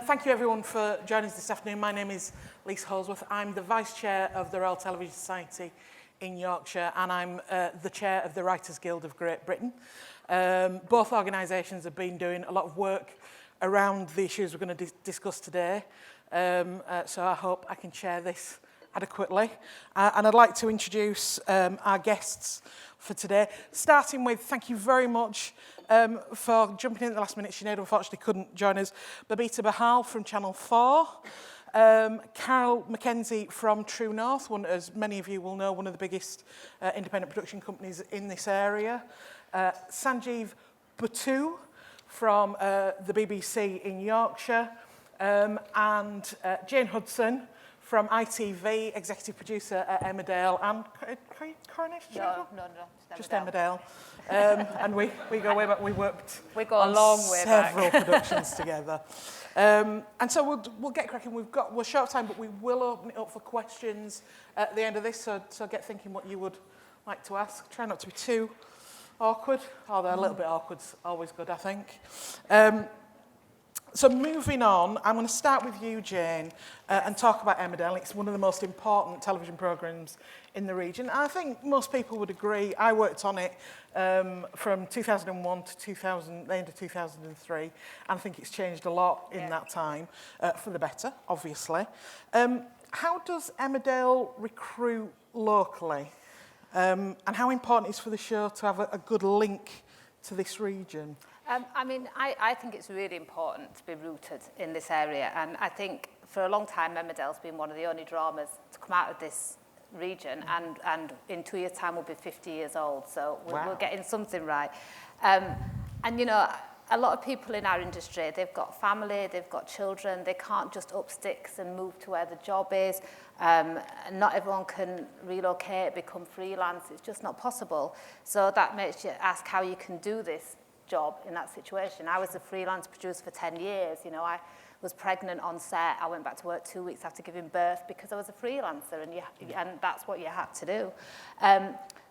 Thank you everyone for joining us this afternoon. My name is Lisa Holdsworth. I'm the Vice Chair of the Royal Television Society in Yorkshire, and I'm the Chair of the Writers Guild of Great Britain. Both organisations have been doing a lot of work around the issues we're going to discuss today, so I hope I can share this adequately. And I'd like to introduce our guests for today, starting with thank you very much for jumping in at the last minute. Sinead unfortunately couldn't join us. Babita Bahal from Channel 4. Carol McKenzie from True North, as many of you will know, one of the biggest independent production companies in this area. Sanjiv Buttoo from the BBC in Yorkshire. And Jane Hudson from ITV, executive producer at Emmerdale and Coronation. No, just Emmerdale. And we go way back. We go a long way back. Several productions together. And so we'll get cracking. We're short of time, but we will open it up for questions at the end of this. So get thinking what you would like to ask. Try not to be too awkward, although a little bit awkward's always good, I think. So moving on, I'm going to start with you, Jane, and talk about Emmerdale. It's one of the most important television programmes in the region. I think most people would agree. I worked on it from 2001 to the end of 2003, and I think it's changed a lot in that time, for the better, obviously. How does Emmerdale recruit locally? And how important is for the show to have a good link to this region? I think it's really important to be rooted in this area, and I think for a long time Emmerdale's been one of the only dramas to come out of this region, and in 2 years' time we'll be 50 years old, so we're getting something right. And you know, a lot of people in our industry, they've got family, they've got children, they can't just up sticks and move to where the job is. Not everyone can relocate, become freelance, it's just not possible. So that makes you ask how you can do this job in that situation. I was a freelance producer for 10 years. You know, I was pregnant on set. I went back to work 2 weeks after giving birth because I was a freelancer, and that's what you had to do.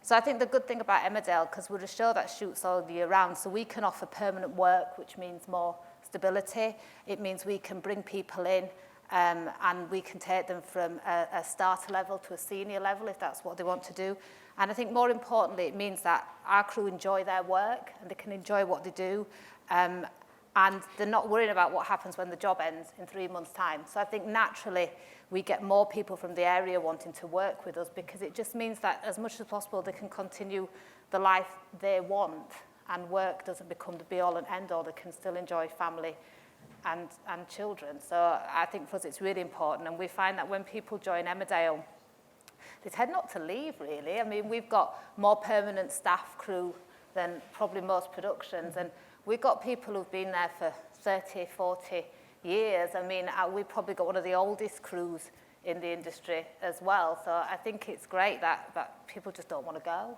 So I think the good thing about Emmerdale, because we're a show that shoots all year round, so we can offer permanent work, which means more stability. It means we can bring people in and we can take them from a starter level to a senior level if that's what they want to do. And I think more importantly, it means that our crew enjoy their work and they can enjoy what they do. And they're not worrying about what happens when the job ends in 3 months' time. So I think naturally we get more people from the area wanting to work with us, because it just means that as much as possible they can continue the life they want, and work doesn't become the be-all and end-all. They can still enjoy family and children. So I think for us it's really important, and we find that when people join Emmerdale, they tend not to leave, really. I mean, we've got more permanent staff crew than probably most productions, and we've got people who've been there for 30, 40 years. I mean, we've probably got one of the oldest crews in the industry as well. So I think it's great that people just don't want to go.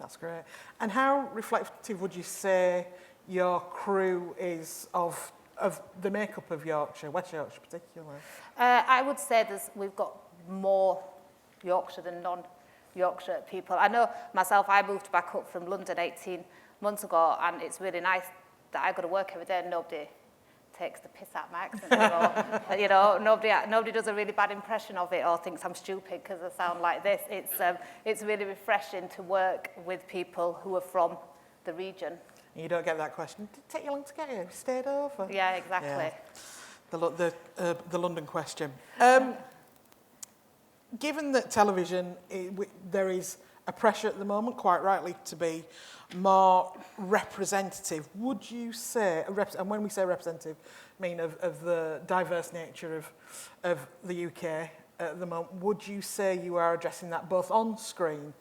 That's great. And how reflective would you say your crew is of the makeup of Yorkshire, West Yorkshire particularly? I would say we've got more Yorkshire than non-Yorkshire people. I know myself, I moved back up from London 18 months ago, and it's really nice that I go to work every day and nobody takes the piss out of my accent anymore. You know, nobody does a really bad impression of it or thinks I'm stupid because I sound like this. It's really refreshing to work with people who are from the region. You don't get that question. Did it take you long to get here? You stayed over? Yeah, exactly. Yeah. The London question. Given that television, there is a pressure at the moment, quite rightly, to be more representative, would you say, and when we say representative, I mean of the diverse nature of the UK at the moment, would you say you are addressing that both on screen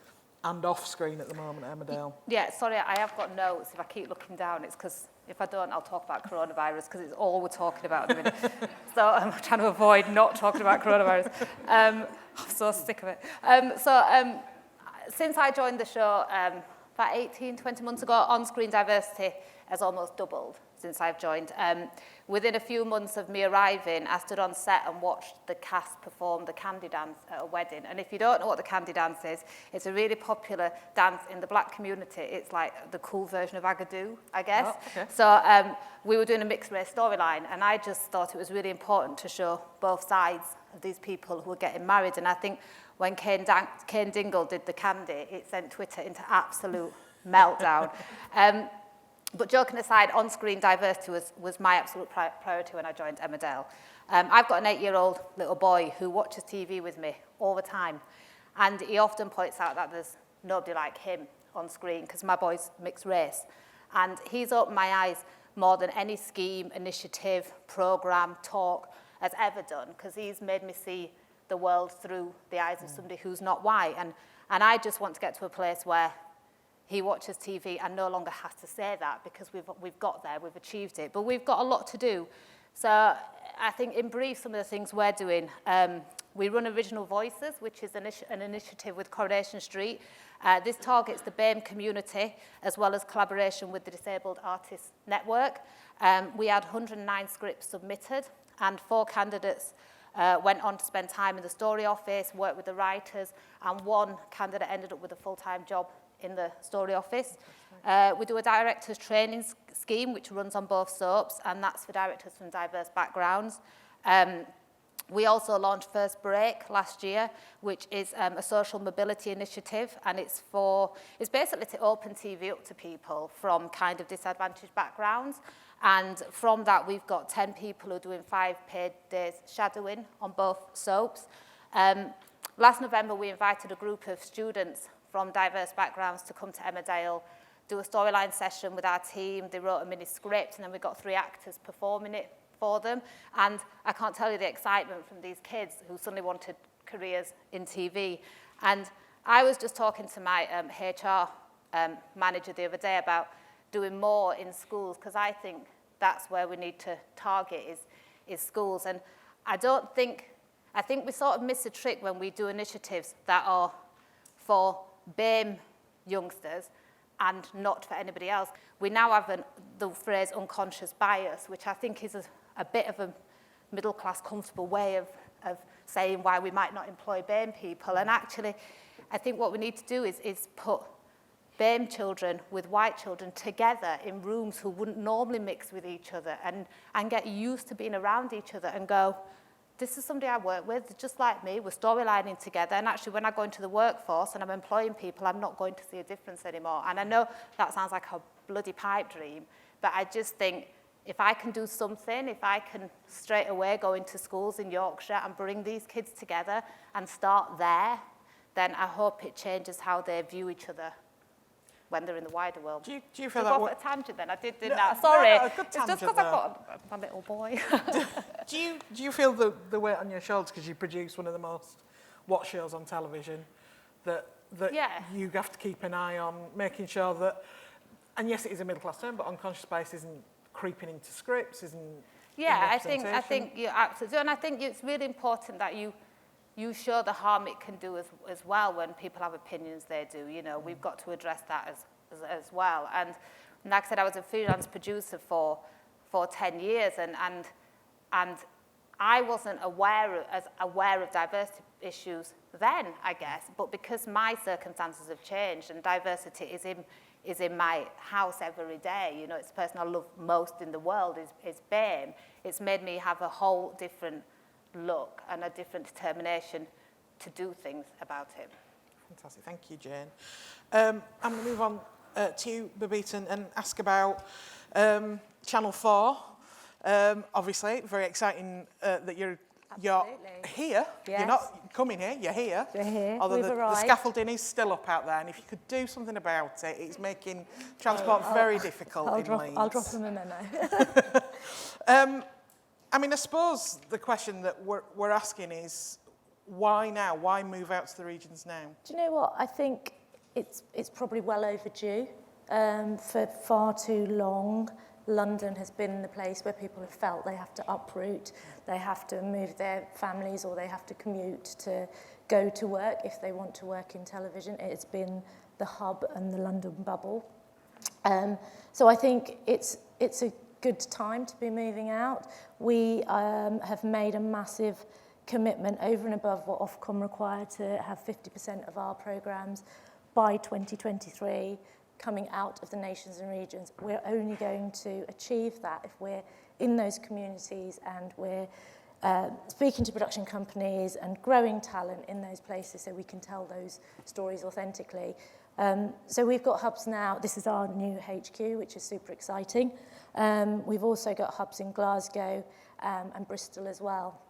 and off screen at the moment, Emmerdale? Yeah, sorry, I have got notes. If I keep looking down, it's because if I don't, I'll talk about coronavirus, because it's all we're talking about at the minute. So I'm trying to avoid not talking about coronavirus. I'm so sick of it. Since I joined the show about 18, 20 months ago, on-screen diversity has almost doubled. since I've joined. Within a few months of me arriving, I stood on set and watched the cast perform the candy dance at a wedding. And if you don't know what the candy dance is, it's a really popular dance in the black community. It's like the cool version of Agadoo, I guess. Oh, okay. So we were doing a mixed race storyline, and I just thought it was really important to show both sides of these people who were getting married. And I think when Kane Dingle did the candy, it sent Twitter into absolute meltdown. But joking aside, on-screen diversity was my absolute priority when I joined Emmerdale. I've got an 8-year-old little boy who watches TV with me all the time, and he often points out that there's nobody like him on screen because my boy's mixed race. And he's opened my eyes more than any scheme, initiative, programme, talk has ever done, because he's made me see the world through the eyes of somebody who's not white. And I just want to get to a place where he watches TV and no longer has to say that, because we've got there, we've achieved it. But we've got a lot to do. So I think in brief, some of the things we're doing, we run Original Voices, which is an initiative with Coronation Street. This targets the BAME community, as well as collaboration with the Disabled Artists Network. We had 109 scripts submitted, and 4 candidates went on to spend time in the story office, work with the writers, and 1 candidate ended up with a full-time job in the story office. We do a director's training scheme, which runs on both soaps, and that's for directors from diverse backgrounds. We also launched First Break last year, which is a social mobility initiative, and it's basically to open TV up to people from kind of disadvantaged backgrounds. And from that, we've got 10 people who are doing 5 paid days shadowing on both soaps. Last November, we invited a group of students from diverse backgrounds to come to Emmerdale, do a storyline session with our team. They wrote a mini script, and then we got 3 actors performing it for them. And I can't tell you the excitement from these kids who suddenly wanted careers in TV. And I was just talking to my HR manager the other day about doing more in schools, because I think that's where we need to target is schools. And I think we sort of miss a trick when we do initiatives that are for BAME youngsters and not for anybody else. We now have the phrase unconscious bias, which I think is a bit of a middle-class, comfortable way of saying why we might not employ BAME people. And actually, I think what we need to do is put BAME children with white children together in rooms who wouldn't normally mix with each other, and get used to being around each other and go, this is somebody I work with, just like me, we're storylining together, and actually when I go into the workforce and I'm employing people, I'm not going to see a difference anymore. And I know that sounds like a bloody pipe dream, but I just think if I can do something, if I can straight away go into schools in Yorkshire and bring these kids together and start there, then I hope it changes how they view each other when they're in the wider world. Do you feel that? Off at a tangent then. I did that. Sorry. No, good tangent. It's just because I've got my little boy. Do you feel the weight on your shoulders because you produce one of the most watched shows on television that you have to keep an eye on, making sure that, and yes, it is a middle class term, but unconscious bias isn't creeping into scripts, isn't. Yeah, I think you're absolutely, and I think it's really important that you show the harm it can do as well when people have opinions they do. You know, we've got to address that as well. And like I said, I was a freelance producer for 10 years, and I wasn't aware of diversity issues then, I guess. But because my circumstances have changed and diversity is in my house every day, you know, it's the person I love most in the world is BAME. It's made me have a whole different look and a different determination to do things about it. Fantastic, thank you, Jane. I'm going to move on to you, Babita, and ask about Channel 4. Obviously, very exciting that you're here. Yes. You're not coming here, you're here. We're here. Although We've the arrived. scaffolding is still up out there, and if you could do something about it, it's making transport very difficult in Leeds. I'll drop them a memo. I mean, I suppose the question that we're asking is, why now? Why move out to the regions now? Do you know what? I think it's probably well overdue. For far too long, London has been the place where people have felt they have to uproot, they have to move their families, or they have to commute to go to work if they want to work in television. It's been the hub and the London bubble. So I think it's a good time to be moving out. We have made a massive commitment over and above what Ofcom required to have 50% of our programmes by 2023 coming out of the nations and regions. We're only going to achieve that if we're in those communities and we're speaking to production companies and growing talent in those places so we can tell those stories authentically. So we've got hubs now. This is our new HQ, which is super exciting. We've also got hubs in Glasgow and Bristol as well.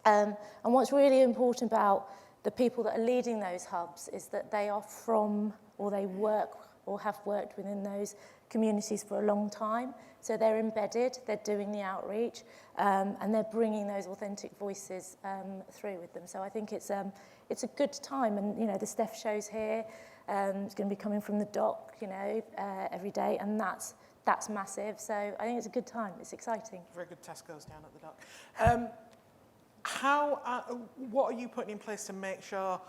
And what's really important about the people that are leading those hubs is that they are from, or they work or have worked within those communities for a long time. So they're embedded, they're doing the outreach, and they're bringing those authentic voices through with them. So I think it's a good time. And, you know, the Steph show's here. It's going to be coming from the dock, you know, every day, and that's massive. So I think it's a good time. It's exciting. Very good Tesco's down at the dock. What are you putting in place to make sure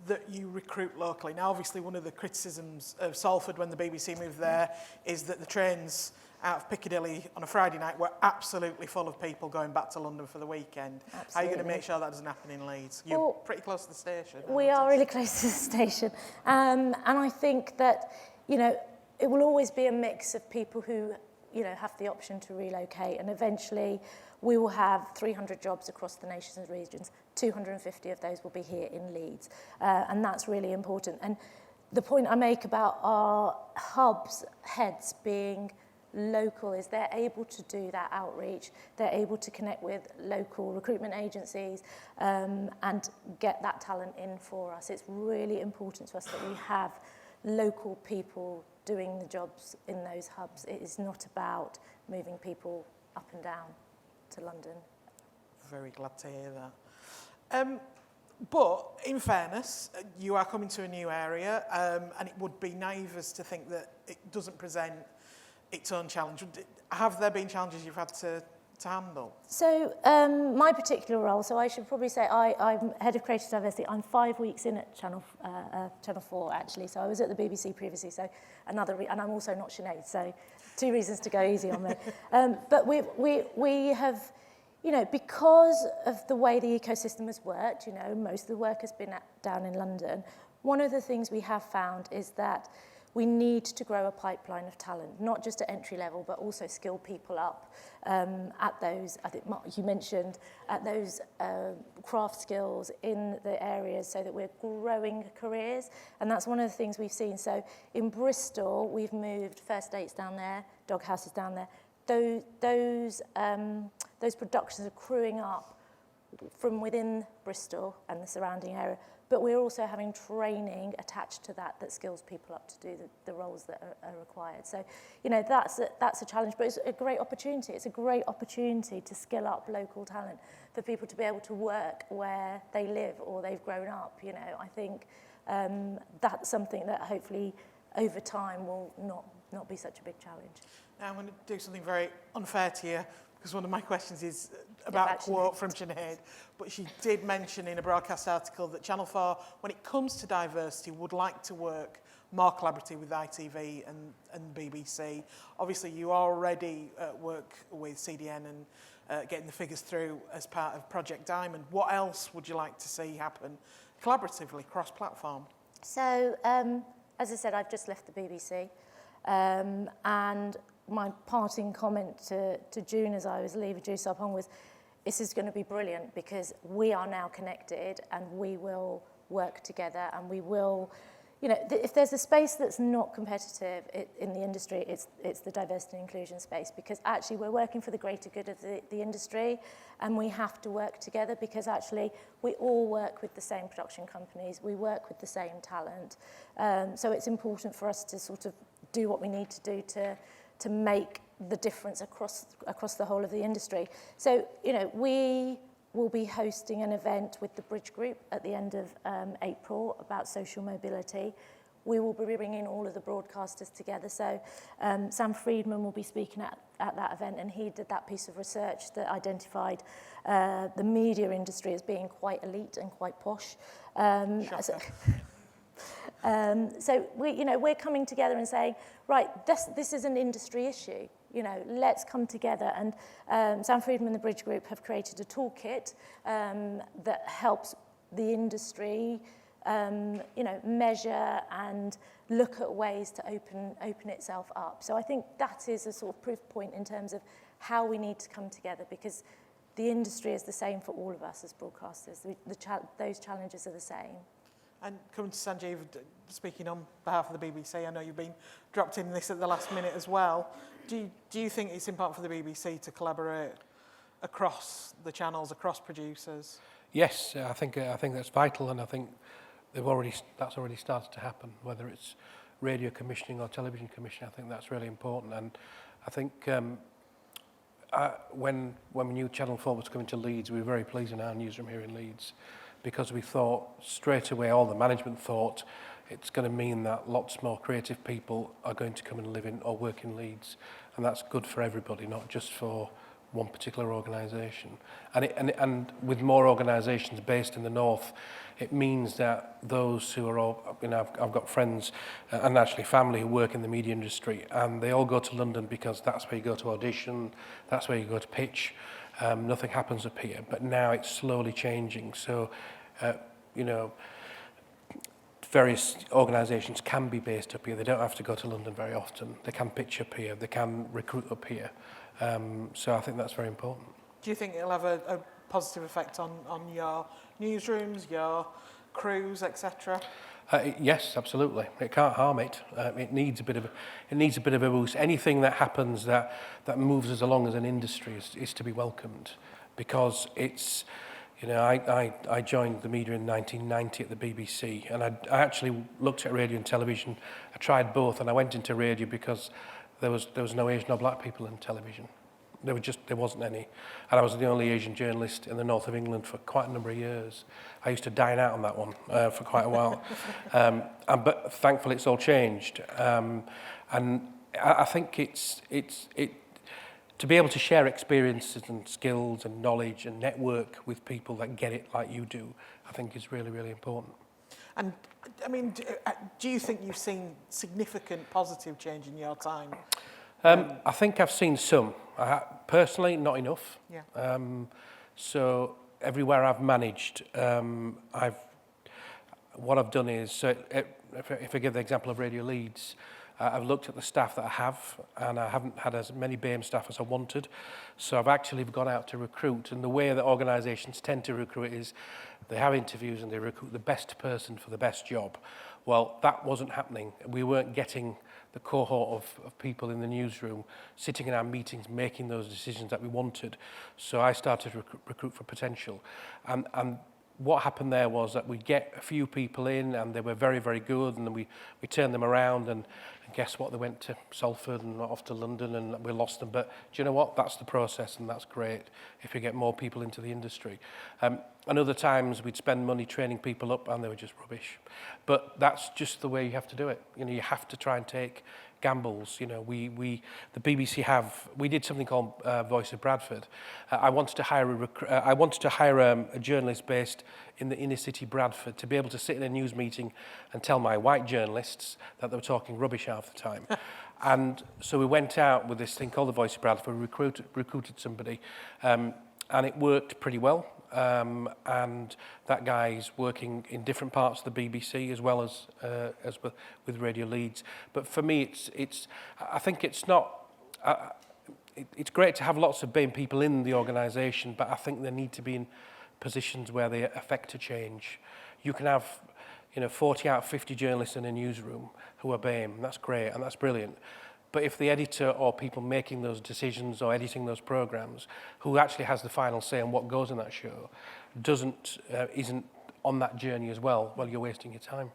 that you recruit locally? Now, obviously, one of the criticisms of Salford when the BBC moved there is that the trains out of Piccadilly on a Friday night were absolutely full of people going back to London for the weekend. Absolutely. How are you going to make sure that doesn't happen in Leeds? You're pretty close to the station. We are really close to the station. And I think that, you know, it will always be a mix of people who, you know, have the option to relocate, and eventually we will have 300 jobs across the nations and regions. 250 of those will be here in Leeds, and that's really important. And the point I make about our hubs heads being local is they're able to do that outreach, they're able to connect with local recruitment agencies and get that talent in for us. It's really important to us that we have local people doing the jobs in those hubs. It is not about moving people up and down to London. Very glad to hear that. But in fairness, you are coming to a new area, and it would be naive as to think that it doesn't present its own challenge. Have there been challenges you've had to handle? So my particular role, so I should probably say I'm Head of Creative Diversity. I'm 5 weeks in at Channel 4, actually. So I was at the BBC previously, so and I'm also not Sinead, so 2 reasons to go easy on me. But we have, you know, because of the way the ecosystem has worked, you know, most of the work has been down in London. One of the things we have found is that we need to grow a pipeline of talent, not just at entry level, but also skill people up at those, I think Mark, you mentioned, at those craft skills in the areas so that we're growing careers. And that's one of the things we've seen. So in Bristol, we've moved First Dates down there, Dog Houses down there. Those productions are crewing up from within Bristol and the surrounding area. But we're also having training attached to that skills people up to do the roles that are required. So, you know, that's a challenge, but it's a great opportunity. It's a great opportunity to skill up local talent for people to be able to work where they live or they've grown up. You know, I think that's something that hopefully over time will not be such a big challenge. Now I'm going to do something very unfair to you, because one of my questions is about a quote from Sinead, but she did mention in a broadcast article that Channel 4, when it comes to diversity, would like to work more collaboratively with ITV and BBC. Obviously, you already work with CDN and getting the figures through as part of Project Diamond. What else would you like to see happen collaboratively, cross-platform? So, as I said, I've just left the BBC, and my parting comment to June as I was leaving June Sarpong was, this is going to be brilliant because we are now connected and we will work together and we will, you know, if there's a space that's not competitive in the industry, it's the diversity and inclusion space, because actually we're working for the greater good of the industry and we have to work together because actually we all work with the same production companies, we work with the same talent. So it's important for us to sort of do what we need to do to make the difference across the whole of the industry. So, you know, we will be hosting an event with the Bridge Group at the end of April about social mobility. We will be bringing all of the broadcasters together. So Sam Friedman will be speaking at that event, and he did that piece of research that identified the media industry as being quite elite and quite posh. So we're coming together and saying, right, this is an industry issue. Let's come together. And Sam Friedman and the Bridge Group have created a toolkit that helps the industry, measure and look at ways to open itself up. So I think that is a sort of proof point in terms of how we need to come together, because the industry is the same for all of us as broadcasters. Those challenges are the same. And coming to Sanjiv, speaking on behalf of the BBC, I know you've been dropped in this at the last minute as well. Do you think it's important for the BBC to collaborate across the channels, across producers? Yes, I think that's vital, and I think that's already started to happen. Whether it's radio commissioning or television commissioning, I think that's really important. And I think when we knew Channel 4 was coming to Leeds, we were very pleased in our newsroom here in Leeds, because we thought straight away, all the management thought, it's going to mean that lots more creative people are going to come and live in or work in Leeds, and that's good for everybody, not just for one particular organisation. And with more organisations based in the north, it means that those who are all, I've got friends and actually family who work in the media industry, and they all go to London because that's where you go to audition, that's where you go to pitch. Nothing happens up here, but now it's slowly changing. So, various organisations can be based up here. They don't have to go to London very often. They can pitch up here. They can recruit up here. So I think that's very important. Do you think it'll have a positive effect on your newsrooms, your crews, etc.? Yes, absolutely. It can't harm it. It needs a bit of a boost. Anything that happens that moves us along as an industry is to be welcomed, because it's, I joined the media in 1990 at the BBC, and I actually looked at radio and television. I tried both, and I went into radio because there was no Asian or black people in television. There wasn't any. And I was the only Asian journalist in the north of England for quite a number of years. I used to dine out on that one for quite a while. But thankfully it's all changed. And I think it's to be able to share experiences and skills and knowledge and network with people that get it like you do, I think is really, really important. And I mean, do you think you've seen significant positive change in your time? I think I've seen some. Personally, not enough. Yeah. So everywhere I've managed, what I've done is, so if I give the example of Radio Leeds, I've looked at the staff that I have, and I haven't had as many BAME staff as I wanted. So I've actually gone out to recruit, and the way that organisations tend to recruit is they have interviews and they recruit the best person for the best job. Well, that wasn't happening. We weren't getting the cohort of people in the newsroom sitting in our meetings making those decisions that we wanted. So I started to recruit for potential. And what happened there was that we'd get a few people in and they were very, very good, and then we turned them around, and guess what? They went to Salford and off to London, and we lost them. But do you know what? That's the process, and that's great if you get more people into the industry. And other times we'd spend money training people up and they were just rubbish. But that's just the way you have to do it. You have to try and take gambles. The BBC we did something called Voice of Bradford. I wanted to hire a journalist based in the inner city Bradford to be able to sit in a news meeting and tell my white journalists that they were talking rubbish half the time. And so we went out with this thing called the Voice of Bradford, recruited somebody, and it worked pretty well. And that guy's working in different parts of the BBC as well as with Radio Leeds. But for me, I think it's not. It's great to have lots of BAME people in the organisation, but I think they need to be in positions where they affect a change. You can have 40 out of 50 journalists in a newsroom who are BAME, and that's great and that's brilliant. But if the editor or people making those decisions or editing those programmes, who actually has the final say on what goes in that show, isn't on that journey as well, you're wasting your time.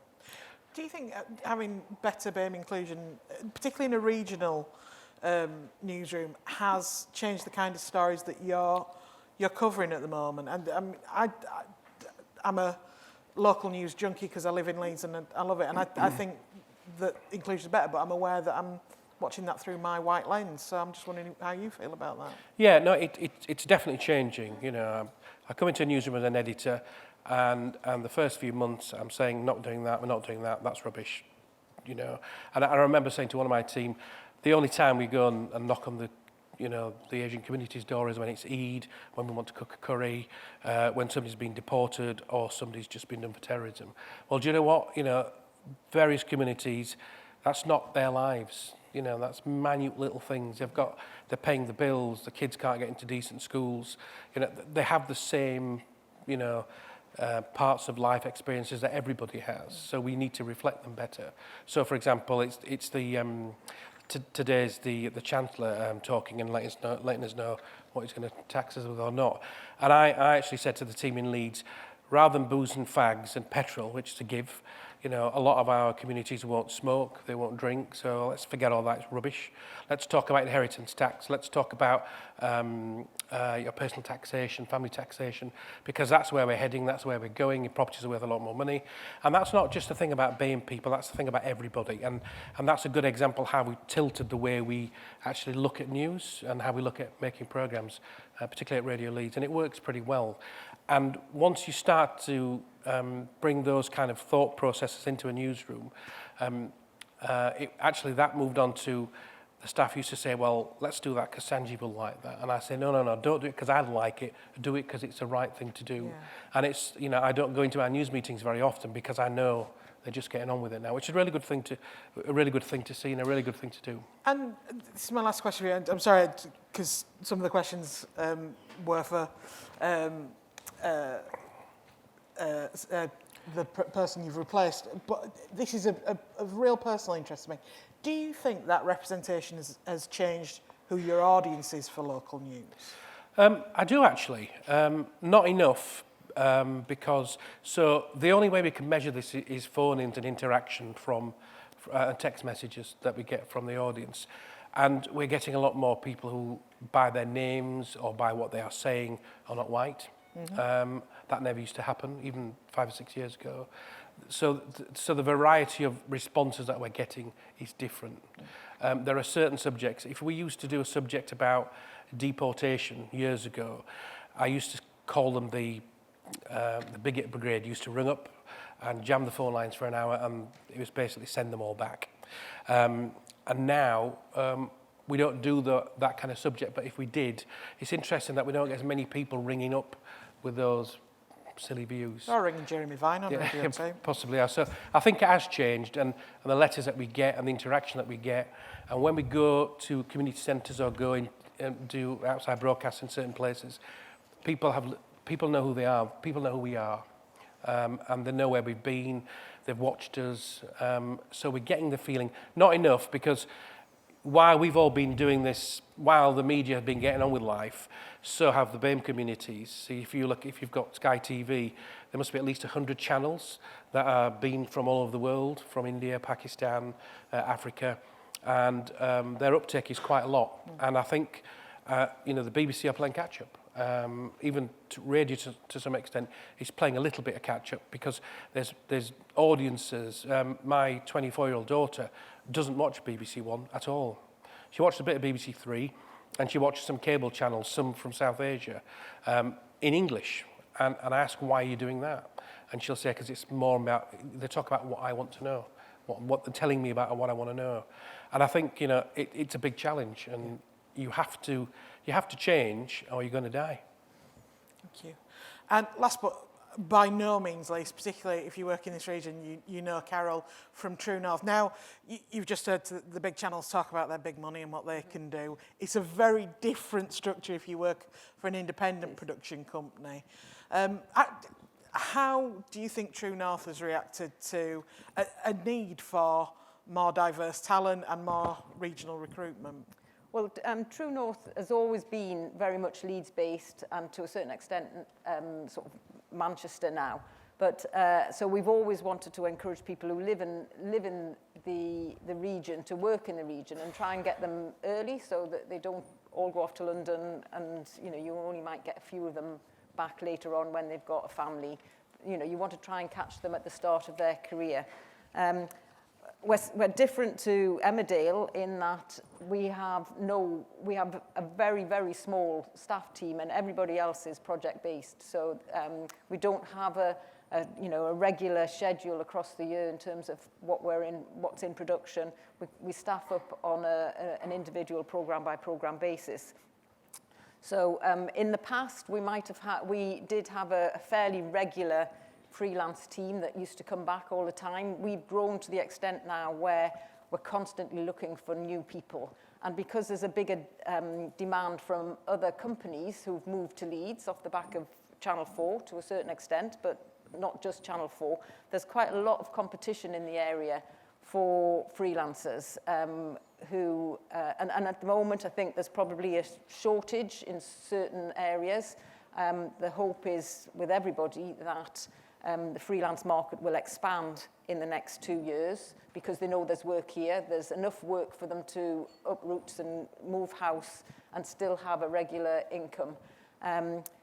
Do you think having better BAME inclusion, particularly in a regional newsroom, has changed the kind of stories that you're covering at the moment? And I'm a local news junkie because I live in Leeds and I love it, and I think that inclusion is better, but I'm aware that I'm watching that through my white lens, so I'm just wondering how you feel about that. Yeah, no, it's definitely changing. I come into a newsroom as an editor, And the first few months, I'm saying, not doing that, we're not doing that, that's rubbish, you know. And I remember saying to one of my team, the only time we go and knock on the Asian community's door is when it's Eid, when we want to cook a curry, when somebody's been deported or somebody's just been done for terrorism. Well, do you know what? You know, various communities, that's not their lives. You know, that's minute little things. They're paying the bills, the kids can't get into decent schools. You know, they have the same, you know, parts of life experiences that everybody has. So we need to reflect them better. So, for example, it's the today's the Chancellor talking and letting us know what he's going to tax us with or not. And I actually said to the team in Leeds, rather than booze and fags and petrol, which to give, you know, a lot of our communities won't smoke, they won't drink, so let's forget all that, it's rubbish. Let's talk about inheritance tax, let's talk about your personal taxation, family taxation, because that's where we're heading, that's where we're going, your properties are worth a lot more money. And that's not just a thing about BAME people, that's the thing about everybody. And that's a good example how we tilted the way we actually look at news and how we look at making programmes, particularly at Radio Leeds, and it works pretty well. And once you start to bring those kind of thought processes into a newsroom, that moved on to the staff used to say, well, let's do that because Sanjiv will like that. And I say, no, don't do it because I like it. Do it because it's the right thing to do. Yeah. And it's, you know, I don't go into our news meetings very often because I know they're just getting on with it now, which is a really good thing to see and a really good thing to do. And this is my last question for you. I'm sorry, because some of the questions were for the person you've replaced, but this is of real personal interest to me. Do you think that representation has changed who your audience is for local news? I do actually. Not enough, because the only way we can measure this is phone-ins and interaction from text messages that we get from the audience. And we're getting a lot more people who, by their names or by what they are saying, are not white. Mm-hmm. That never used to happen, even 5 or 6 years ago. So the variety of responses that we're getting is different. There are certain subjects. If we used to do a subject about deportation years ago, I used to call them the bigot brigade. Used to ring up and jam the phone lines for an hour, and it was basically send them all back. And now we don't do that kind of subject, but if we did, it's interesting that we don't get as many people ringing up with those silly views. Or ringing Jeremy Vine on radio too. Possibly. So I think it has changed, and the letters that we get and the interaction that we get, and when we go to community centres or go in and do outside broadcasts in certain places, people know who they are, people know who we are, and they know where we've been, they've watched us, so we're getting the feeling, not enough, because while we've all been doing this, while the media have been getting on with life, so have the BAME communities. See, if you've got Sky TV, there must be at least 100 channels that are being from all over the world, from India, Pakistan, Africa, and their uptake is quite a lot. And I think, the BBC are playing catch-up. Even radio to some extent is playing a little bit of catch-up because there's audiences. My 24-year-old daughter doesn't watch BBC One at all. She watched a bit of BBC Three, and she watched some cable channels, some from South Asia, in English. And I ask, why are you doing that? And she'll say, because it's more about, they talk about what I want to know, what they're telling me about and what I want to know. And I think, it's a big challenge, and you have to change or you're going to die. Thank you. And last but by no means least, particularly if you work in this region, you know Carol from True North. Now, you've just heard the big channels talk about their big money and what they can do. It's a very different structure if you work for an independent production company. How do you think True North has reacted to a need for more diverse talent and more regional recruitment? Well, True North has always been very much Leeds-based and to a certain extent sort of Manchester now. But so we've always wanted to encourage people who live in the region to work in the region and try and get them early so that they don't all go off to London and you only might get a few of them back later on when they've got a family. You want to try and catch them at the start of their career. we're different to Emmerdale in that we have a very, very small staff team, and everybody else is project-based. So we don't have a regular schedule across the year in terms of what's in production. We staff up on an individual program-by-program basis. So in the past, we did have a fairly regular freelance team that used to come back all the time. We've grown to the extent now where we're constantly looking for new people. And because there's a bigger demand from other companies who've moved to Leeds off the back of Channel 4 to a certain extent, but not just Channel 4, there's quite a lot of competition in the area for freelancers who, and at the moment I think there's probably a shortage in certain areas. The hope is with everybody that the freelance market will expand in the next 2 years because they know there's work here. There's enough work for them to uproot and move house and still have a regular income.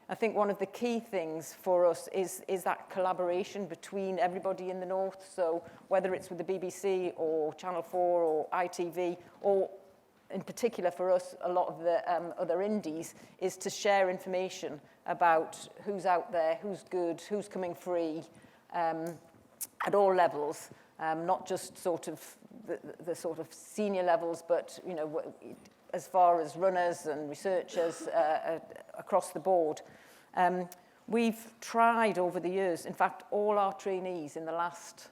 I think one of the key things for us is that collaboration between everybody in the north. So whether it's with the BBC or Channel 4 or ITV, or in particular for us, a lot of the other indies, is to share information about who's out there, who's good, who's coming free, at all levels, not just sort of the sort of senior levels, but as far as runners and researchers across the board. We've tried over the years, in fact, all our trainees in the last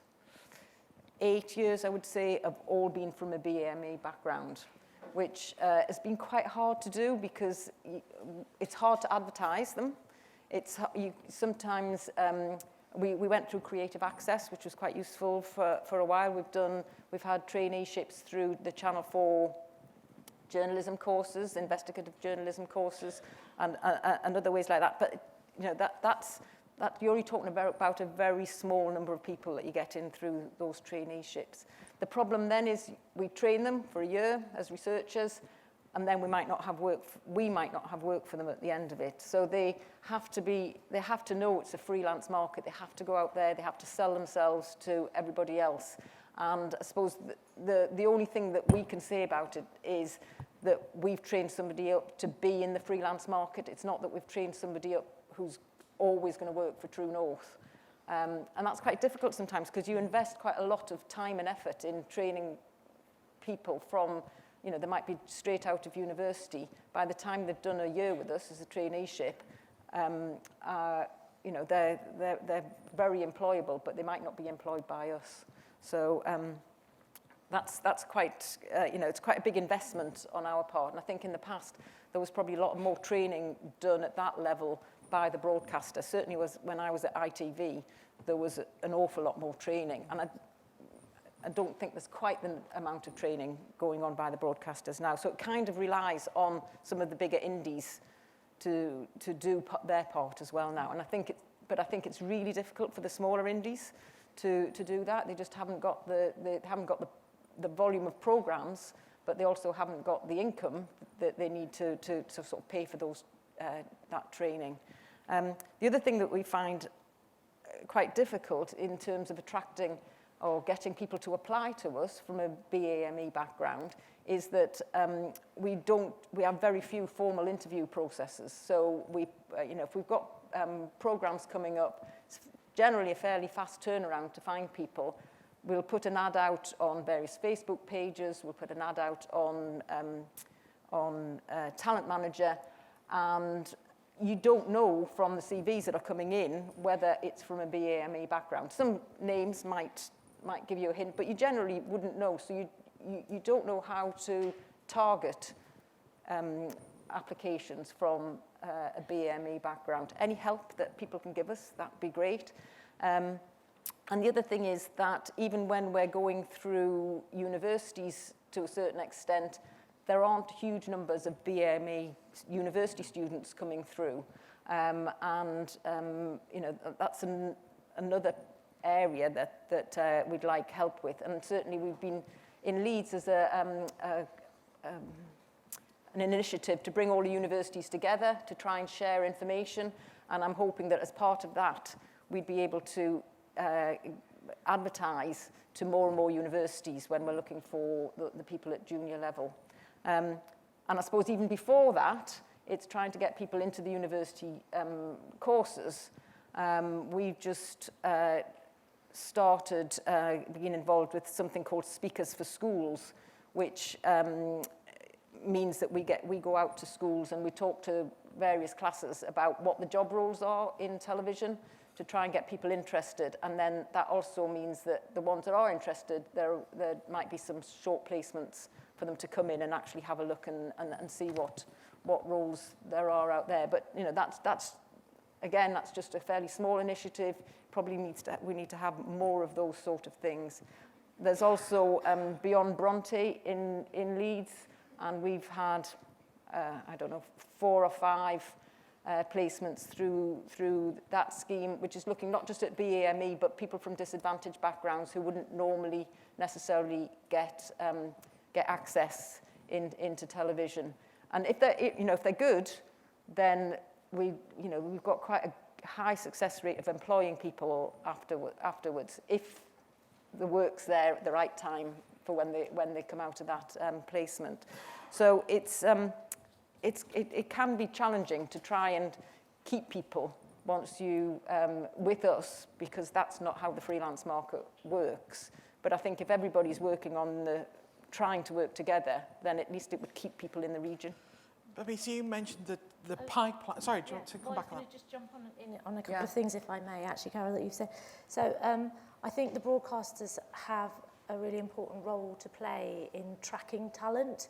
8 years, I would say, have all been from a BAME background, which has been quite hard to do because it's hard to advertise them. Sometimes we went through Creative Access, which was quite useful for a while. We've had traineeships through the Channel 4 journalism courses, investigative journalism courses, and other ways like that. But that's you're only talking about a very small number of people that you get in through those traineeships. The problem then is we train them for a year as researchers, and then we might not have work for them at the end of it. So they have to know it's a freelance market. They have to go out there. They have to sell themselves to everybody else. And I suppose the only thing that we can say about it is that we've trained somebody up to be in the freelance market. It's not that we've trained somebody up who's always going to work for True North. And that's quite difficult sometimes because you invest quite a lot of time and effort in training people from, they might be straight out of university. By the time they've done a year with us as a traineeship, they're very employable, but they might not be employed by us. So that's quite, it's quite a big investment on our part. And I think in the past, there was probably a lot more training done at that level by the broadcaster. Certainly when I was at ITV, there was an awful lot more training. And I don't think there's quite the amount of training going on by the broadcasters now. So it kind of relies on some of the bigger indies to do their part as well now. And I think it's really difficult for the smaller indies to do that. They just haven't got the volume of programs, but they also haven't got the income that they need to sort of pay for those that training. The other thing that we find quite difficult in terms of attracting or getting people to apply to us from a BAME background is that we have very few formal interview processes. So if we've got programs coming up, it's generally a fairly fast turnaround to find people. We'll put an ad out on various Facebook pages. We'll put an ad out on Talent Manager, and you don't know from the CVs that are coming in whether it's from a BAME background. Some names might give you a hint, but you generally wouldn't know. So you don't know how to target applications from a BAME background. Any help that people can give us, that'd be great. And the other thing is that even when we're going through universities to a certain extent, there aren't huge numbers of BAME university students coming through. That's another area that we'd like help with. And certainly we've been in Leeds as an initiative to bring all the universities together to try and share information. And I'm hoping that as part of that, we'd be able to advertise to more and more universities when we're looking for the people at junior level. And I suppose even before that, it's trying to get people into the university courses. We've just started being involved with something called Speakers for Schools, which means that we go out to schools and we talk to various classes about what the job roles are in television to try and get people interested. And then that also means that the ones that are interested, there might be some short placements for them to come in and actually have a look and see what roles there are out there. But you know, that's again, that's just a fairly small initiative. Probably we need to have more of those sort of things. There's also Beyond Bronte in Leeds, and we've had I don't know, 4 or 5 placements through that scheme, which is looking not just at BAME, but people from disadvantaged backgrounds who wouldn't normally necessarily get access into television. And if they're good, then we've got quite a high success rate of employing people afterwards if the work's there at the right time for when they come out of that placement. So it can be challenging to try and keep people once you with us, because that's not how the freelance market works. But I think if everybody's working on trying to work together, then at least it would keep people in the region. Babita, you mentioned the pipeline. Sorry, do you want to come back on that? Just jump on a couple of things, if I may, actually, Carol, that you've said. So I think the broadcasters have a really important role to play in tracking talent,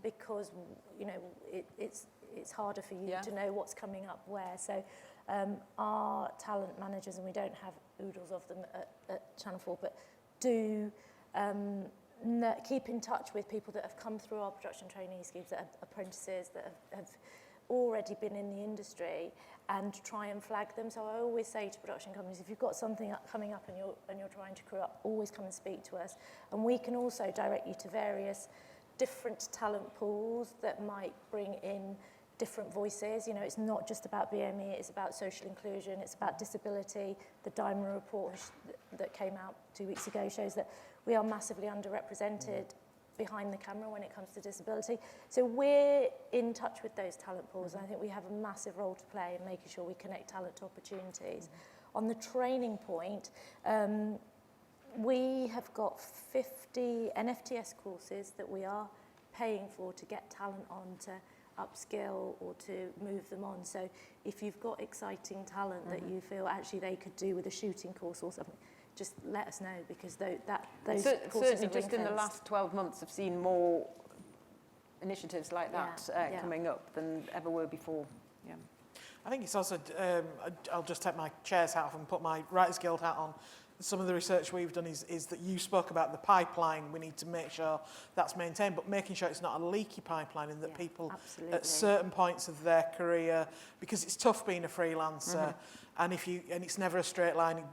because it's harder for you to know what's coming up where. So our talent managers, and we don't have oodles of them at Channel 4, but do keep in touch with people that have come through our production trainee schemes, that are apprentices, that have already been in the industry, and try and flag them. So I always say to production companies, if you've got something coming up and you're trying to crew up, always come and speak to us. And we can also direct you to various different talent pools that might bring in different voices. You know, it's not just about BME, it's about social inclusion, it's about disability. The Diamond Report that came out 2 weeks ago shows that we are massively underrepresented behind the camera when it comes to disability. So we're in touch with those talent pools, and I think we have a massive role to play in making sure we connect talent to opportunities. On the training point, we have got 50 NFTS courses that we are paying for to get talent on, to upskill or to move them on. So if you've got exciting talent that you feel actually they could do with a shooting course or something, just let us know, because those courses certainly are just in the last 12 months have seen more initiatives like that coming up than ever were before. Yeah. I think it's also, I'll just take my chair's hat off and put my Writers Guild hat on. Some of the research we've done is that you spoke about the pipeline. We need to make sure that's maintained, but making sure it's not a leaky pipeline, and that people at certain points of their career, because it's tough being a freelancer, and it's never a straight line.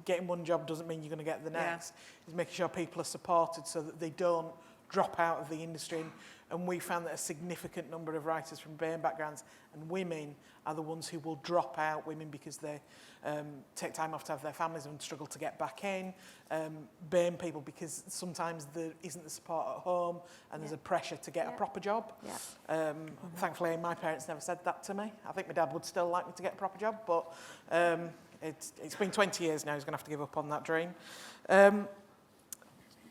Getting one job doesn't mean you're going to get the next. Is making sure people are supported so that they don't drop out of the industry. And we found that a significant number of writers from BAME backgrounds and women are the ones who will drop out, women because they take time off to have their families and struggle to get back in. BAME people because sometimes there isn't the support at home and there's a pressure to get a proper job. Thankfully, my parents never said that to me. I think my dad would still like me to get a proper job, but it's been 20 years now. He's going to have to give up on that dream.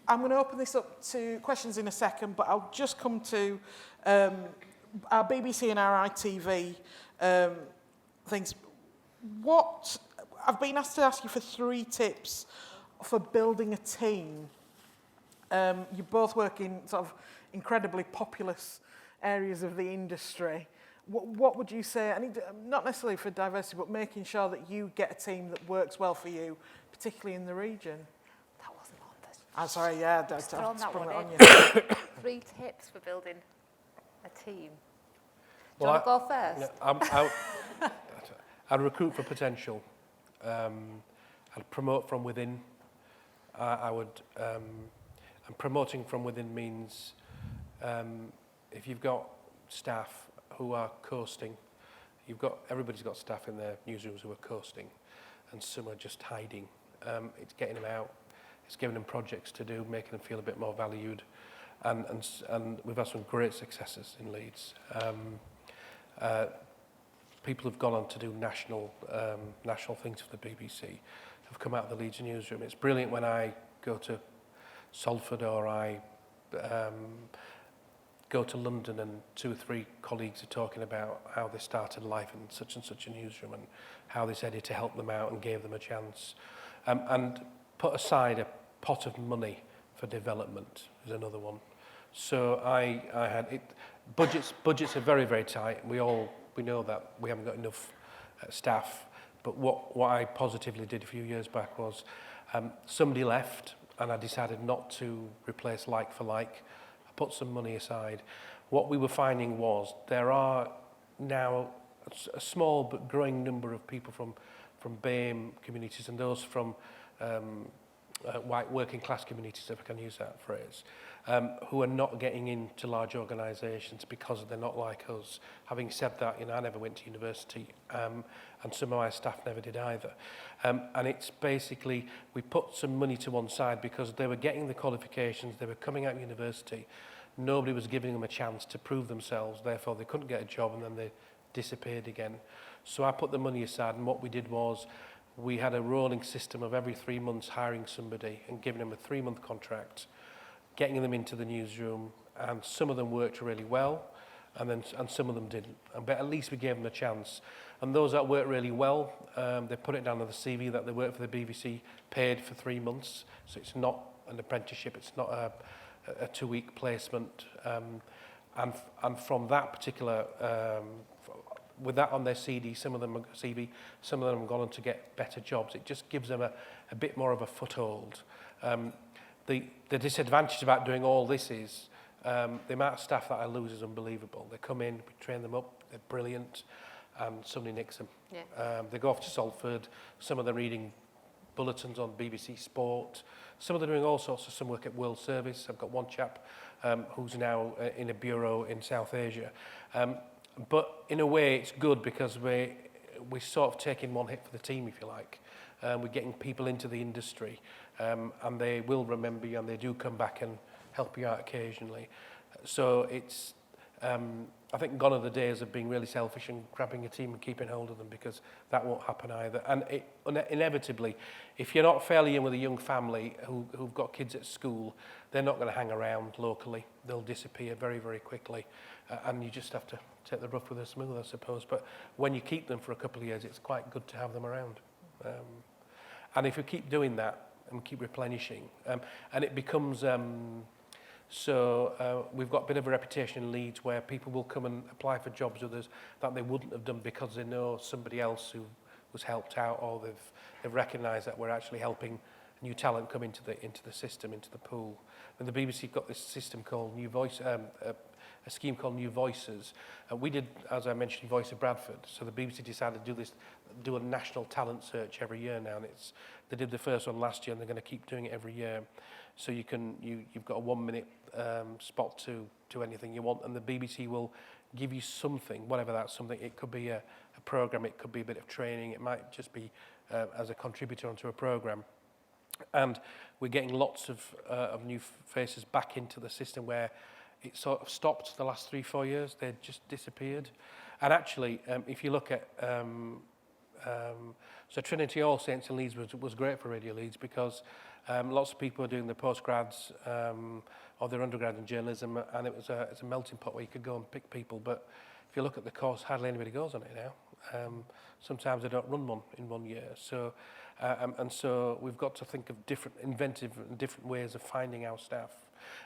I'm going to open this up to questions in a second, but I'll just come to our BBC and our ITV things. I've been asked to ask you for 3 tips for building a team. You both work in sort of incredibly populous areas of the industry. What would you say, not necessarily for diversity, but making sure that you get a team that works well for you, particularly in the region? I'm sorry, I've sprung that on you. 3 tips for building a team. Do you want to go first? I'd recruit for potential. I'd promote from within. And promoting from within means if you've got staff who are coasting, everybody's got staff in their newsrooms who are coasting, and some are just hiding. It's getting them out, it's giving them projects to do, making them feel a bit more valued. And we've had some great successes in Leeds. People have gone on to do national things for the BBC, have come out of the Leeds newsroom. It's brilliant when I go to Salford or I go to London and 2 or 3 colleagues are talking about how they started life in such and such a newsroom and how this editor helped them out and gave them a chance. And put aside a pot of money for development is another one. So I had it. Budgets are very, very tight. We know that we haven't got enough staff. But what I positively did a few years back was somebody left and I decided not to replace like for like. I put some money aside. What we were finding was there are now a small but growing number of people from BAME communities and those from white working class communities, if I can use that phrase, who are not getting into large organisations because they're not like us. Having said that, I never went to university, and some of my staff never did either. And it's basically, we put some money to one side because they were getting the qualifications, they were coming out of university, nobody was giving them a chance to prove themselves, therefore they couldn't get a job and then they disappeared again. So I put the money aside, and what we did was, we had a rolling system of every 3 months hiring somebody and giving them a 3-month contract, getting them into the newsroom, and some of them worked really well, and some of them didn't. But at least we gave them a chance. And those that worked really well, they put it down on the CV that they worked for the BBC, paid for 3 months. So it's not an apprenticeship, it's not a 2-week placement. And from that particular with that on their CV, some of them have gone on to get better jobs. It just gives them a bit more of a foothold. The disadvantage about doing all this is the amount of staff that I lose is unbelievable. They come in, we train them up, they're brilliant, and somebody nicks them. Yeah. They go off to Salford, some of them reading bulletins on BBC Sport, some of them doing all sorts of some work at World Service. I've got one chap who's now in a bureau in South Asia. But in a way, it's good because we're sort of taking one hit for the team, if you like. We're getting people into the industry, and they will remember you, and they do come back and help you out occasionally. So it's, I think, gone are the days of being really selfish and grabbing a team and keeping hold of them, because that won't happen either. And inevitably, if you're not fairly in with a young family who've got kids at school, they're not going to hang around locally. They'll disappear very, very quickly. And you just have to take the rough with the smooth, I suppose. But when you keep them for a couple of years, it's quite good to have them around. And if we keep doing that and keep replenishing, and it becomes... we've got a bit of a reputation in Leeds where people will come and apply for jobs with us that they wouldn't have done because they know somebody else who was helped out, or they've recognised that we're actually helping new talent come into the system, into the pool. And the BBC have got this system called New Voice, a scheme called New Voices. We did, as I mentioned, Voice of Bradford. So the BBC decided to do a national talent search every year now, and they did the first one last year, and they're going to keep doing it every year. So you've got a 1-minute spot to anything you want, and the BBC will give you something, whatever that something. It could be a programme, it could be a bit of training, it might just be as a contributor onto a programme. And we're getting lots of new faces back into the system where it sort of stopped the last 3-4 years. They just disappeared. And actually, if you look at... so Trinity All Saints in Leeds was great for Radio Leeds, because lots of people were doing their postgrads or their undergrad in journalism, and it's a melting pot where you could go and pick people. But if you look at the course, hardly anybody goes on it now. Sometimes they don't run one in 1 year. So and so we've got to think of inventive and different ways of finding our staff.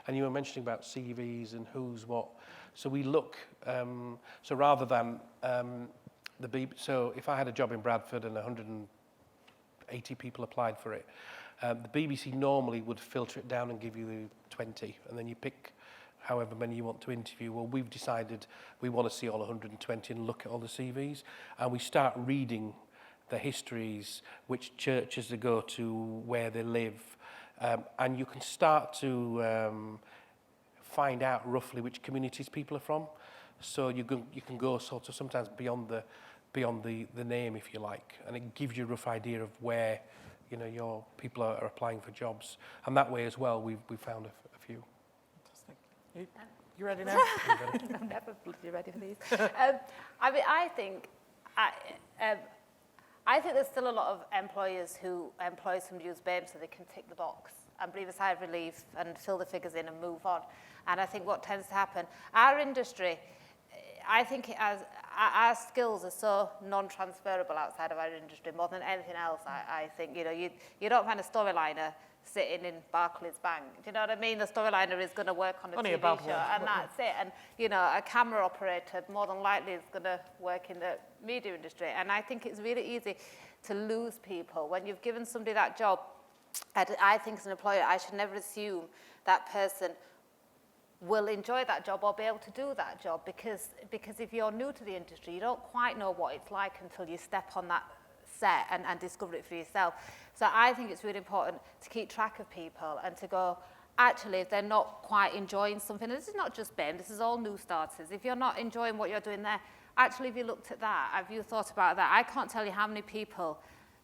And you were mentioning about CVs and who's what. So we look, so rather than so if I had a job in Bradford and 180 people applied for it, the BBC normally would filter it down and give you 20, and then you pick however many you want to interview. Well, we've decided we want to see all 120 and look at all the CVs, and we start reading the histories, which churches they go to, where they live, and you can start to find out roughly which communities people are from. So you can go sort of sometimes beyond the name, if you like, and it gives you a rough idea of where you know, your people are applying for jobs. And that way as well, we've found a few. Fantastic. You ready now? I'm never bloody ready for these. I mean, I think there's still a lot of employers who employ somebody who's BAME so they can tick the box and breathe a sigh of relief and fill the figures in and move on. And I think what tends to happen, our industry, I think our skills are so non-transferable outside of our industry more than anything else. I think, you know, you don't find a storyliner sitting in Barclays Bank. Do you know what I mean? The storyliner is going to work on a TV show, and that's it. And, you know, a camera operator more than likely is going to work in the media industry. And I think it's really easy to lose people. When you've given somebody that job, I think as an employer, I should never assume that person will enjoy that job or be able to do that job, because if you're new to the industry, you don't quite know what it's like until you step on that set and discover it for yourself. So I think it's really important to keep track of people and to go, actually, if they're not quite enjoying something, and this is not just BAME, this is all new starters, if you're not enjoying what you're doing there, actually, have you looked at that? Have you thought about that? I can't tell you how many people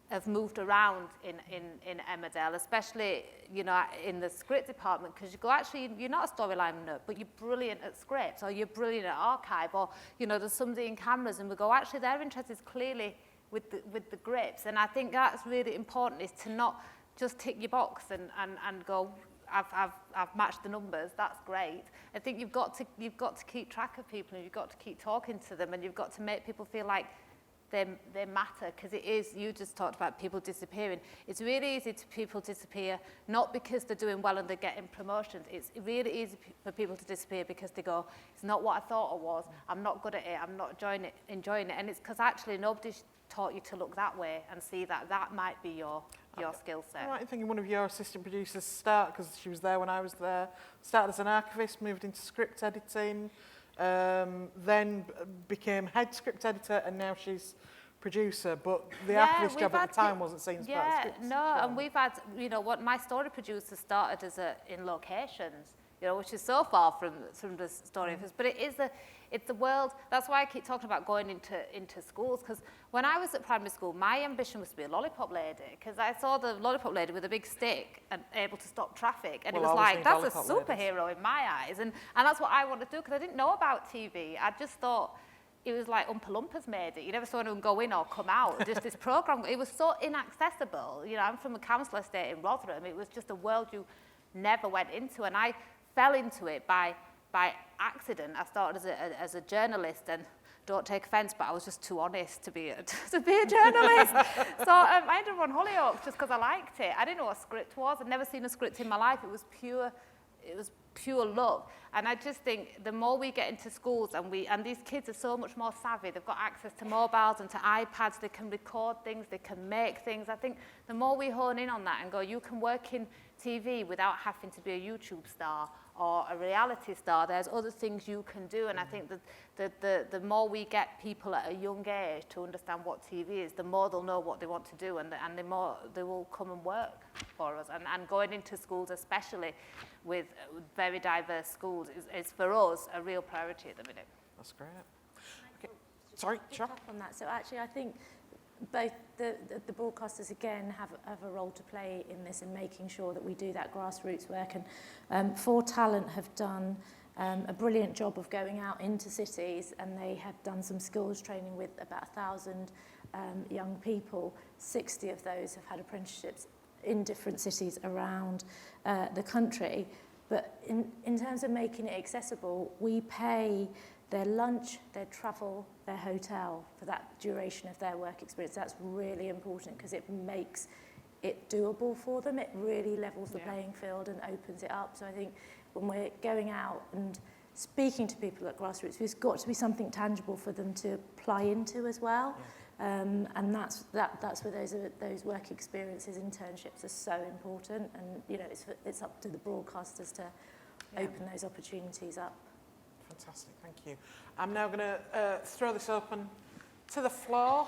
have moved around in Emmerdale, especially, you know, in the script department, because you go, actually, you're not a storyline nerd, but you're brilliant at scripts, or you're brilliant at archive, or, you know, there's somebody in cameras, and we go, actually, their interest is clearly with the grips. And I think that's really important, is to not just tick your box and go, I've matched the numbers, that's great. I think you've got to keep track of people, and you've got to keep talking to them, and you've got to make people feel like they matter, because it is, you just talked about people disappearing. It's really easy to people disappear, not because they're doing well and they're getting promotions. It's really easy for people to disappear because they go, it's not what I thought it was, I'm not good at it, I'm not enjoying it. And it's because actually nobody's taught you to look that way and see that that might be your skill set. I'm right in thinking one of your assistant producers because she was there when I was there, started as an archivist, moved into script editing, then became head script editor, and now she's producer. But the archivist job at the time wasn't seen as part of script. And we've had, you know, what my story producer started as in locations, you know, which is so far from the story of his, but it's the world. That's why I keep talking about going into schools, because when I was at primary school, my ambition was to be a lollipop lady, because I saw the lollipop lady with a big stick and able to stop traffic, and it was like, that's a superhero in my eyes, and that's what I wanted to do, because I didn't know about TV. I just thought it was like Oompa Loompas made it. You never saw anyone go in or come out. Just this program, it was so inaccessible. You know, I'm from a council estate in Rotherham. It was just a world you never went into, and I fell into it by accident. I started as a journalist, and don't take offence, but I was just too honest to be a journalist. So I ended up on Hollyoaks just because I liked it. I didn't know what a script was. I'd never seen a script in my life. It was pure luck. And I just think the more we get into schools, and these kids are so much more savvy, they've got access to mobiles and to iPads, they can record things, they can make things. I think the more we hone in on that and go, you can work in TV without having to be a YouTube star or a reality star, there's other things you can do. And I think that the more we get people at a young age to understand what TV is, the more they'll know what they want to do, and the more they will come and work for us. And going into schools, especially with very diverse schools, is for us a real priority at the minute. That's great. Okay. Sorry, sure. On that. So actually, I think both the broadcasters again have a role to play in this, in making sure that we do that grassroots work. And For Talent have done a brilliant job of going out into cities, and they have done some skills training with about 1,000 young people. 60 of those have had apprenticeships in different cities around the country. But in terms of making it accessible, we pay their lunch, their travel, their hotel for that duration of their work experience. That's really important, because it makes it doable for them. It really levels the playing field and opens it up. So I think when we're going out and speaking to people at grassroots, there's got to be something tangible for them to apply into as well. And that's where those work experiences, internships are so important. And you know, it's up to the broadcasters to open those opportunities up. Fantastic, thank you. I'm now going to throw this open to the floor.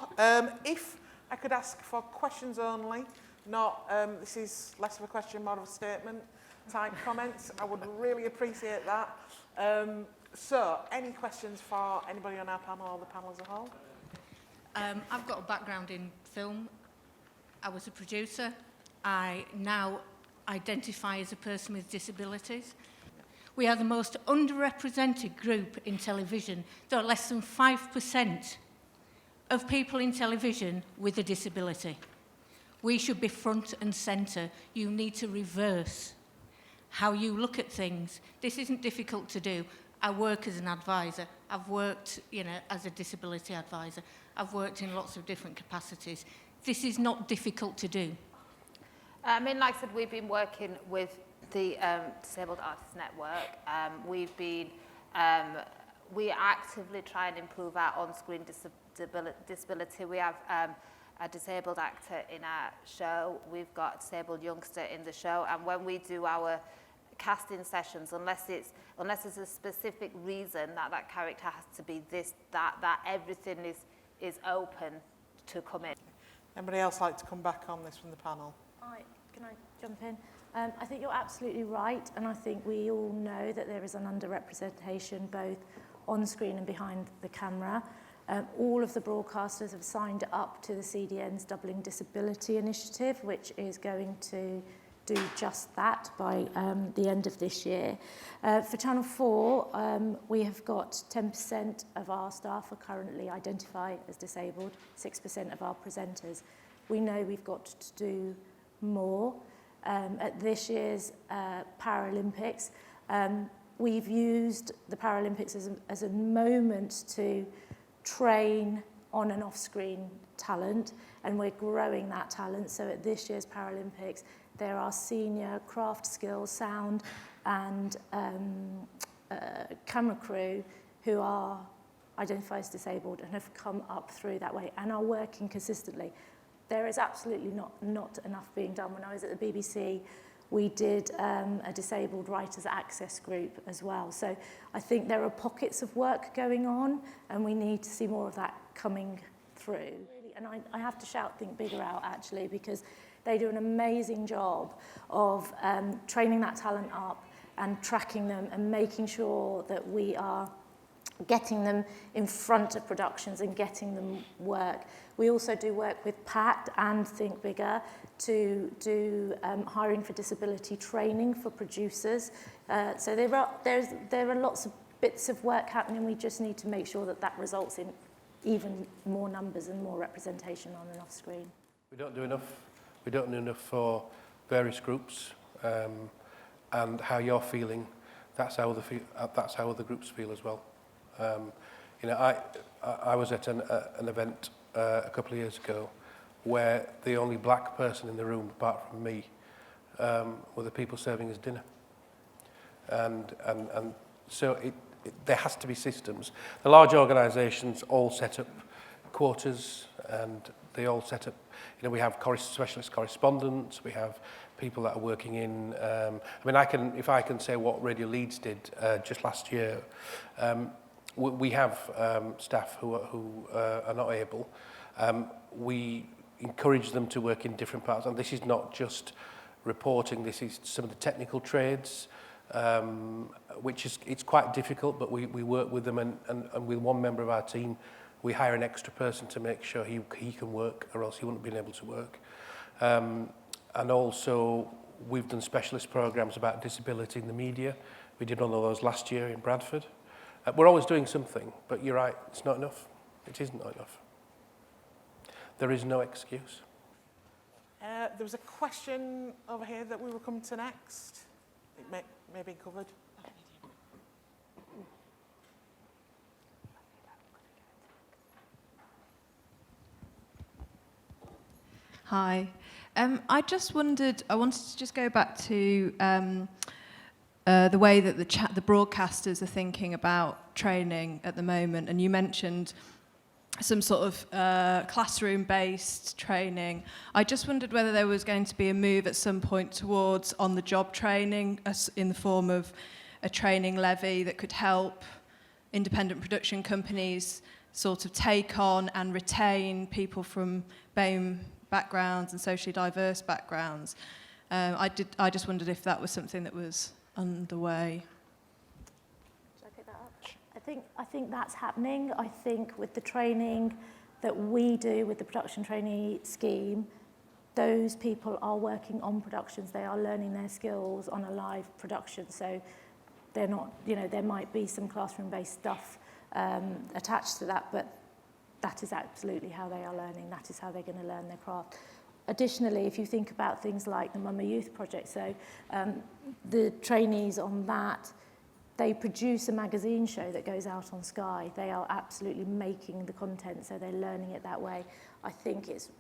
If I could ask for questions only, not this is less of a question, more of a statement type comments, I would really appreciate that. So, any questions for anybody on our panel or the panel as a whole? I've got a background in film, I was a producer. I now identify as a person with disabilities. We are the most underrepresented group in television. There are less than 5% of people in television with a disability. We should be front and centre. You need to reverse how you look at things. This isn't difficult to do. I work as an advisor. I've worked, as a disability advisor. I've worked in lots of different capacities. This is not difficult to do. Like I said, we've been working with the Disabled Artists Network. We actively try and improve our on-screen disability. We have a disabled actor in our show. We've got a disabled youngster in the show. And when we do our casting sessions, unless there's a specific reason that character has to be this, that everything is open to come in. Anybody else like to come back on this from the panel? Can I jump in? I think you're absolutely right, and I think we all know that there is an underrepresentation both on screen and behind the camera. All of the broadcasters have signed up to the CDN's Doubling Disability Initiative, which is going to do just that by the end of this year. For Channel 4, we have got 10% of our staff are currently identified as disabled, 6% of our presenters. We know we've got to do more. At this year's Paralympics, we've used the Paralympics as a moment to train on and off-screen talent, and we're growing that talent. So at this year's Paralympics, there are senior craft skills, sound and camera crew who are identified as disabled and have come up through that way and are working consistently. There is absolutely not enough being done. When I was at the BBC, we did a disabled writers access group as well. So I think there are pockets of work going on, and we need to see more of that coming through. And I have to shout Think Bigger out, actually, because they do an amazing job of training that talent up and tracking them and making sure that we are getting them in front of productions and getting them work. We also do work with PACT and Think Bigger to do hiring for disability training for producers. So there are lots of bits of work happening. We just need to make sure that results in even more numbers and more representation on and off screen. We don't do enough. We don't do enough for various groups, and how you're feeling. That's how other groups feel as well. I was at an event a couple of years ago where the only black person in the room, apart from me, were the people serving us dinner. And so there has to be systems. The large organisations all set up quotas, and they all set up, we have specialist correspondents, we have people that are working in, if I can say what Radio Leeds did just last year, we have staff who are not able. We encourage them to work in different parts, and this is not just reporting, this is some of the technical trades, which it's quite difficult, but we work with them, and with one member of our team, we hire an extra person to make sure he can work, or else he wouldn't have been able to work. And also, we've done specialist programs about disability in the media. We did one of those last year in Bradford. We're always doing something, but you're right, it's not enough. It isn't enough. There is no excuse. There was a question over here that we were coming to next. It may be covered. Hi. I just wondered, I wanted to just go back to the way that the broadcasters are thinking about training at the moment, and you mentioned some sort of classroom-based training. I just wondered whether there was going to be a move at some point towards on-the-job training in the form of a training levy that could help independent production companies sort of take on and retain people from BAME backgrounds and socially diverse backgrounds. I just wondered if that was something that was underway. Should I pick that up? I think that's happening. I think with the training that we do with the production trainee scheme, those people are working on productions. They are learning their skills on a live production. So they're not, you know, there might be some classroom-based stuff attached to that, but that is absolutely how they are learning. That is how they're going to learn their craft. Additionally, if you think about things like the Mama Youth Project, so the trainees on that, they produce a magazine show that goes out on Sky. They are absolutely making the content, so they're learning it that way. I think it's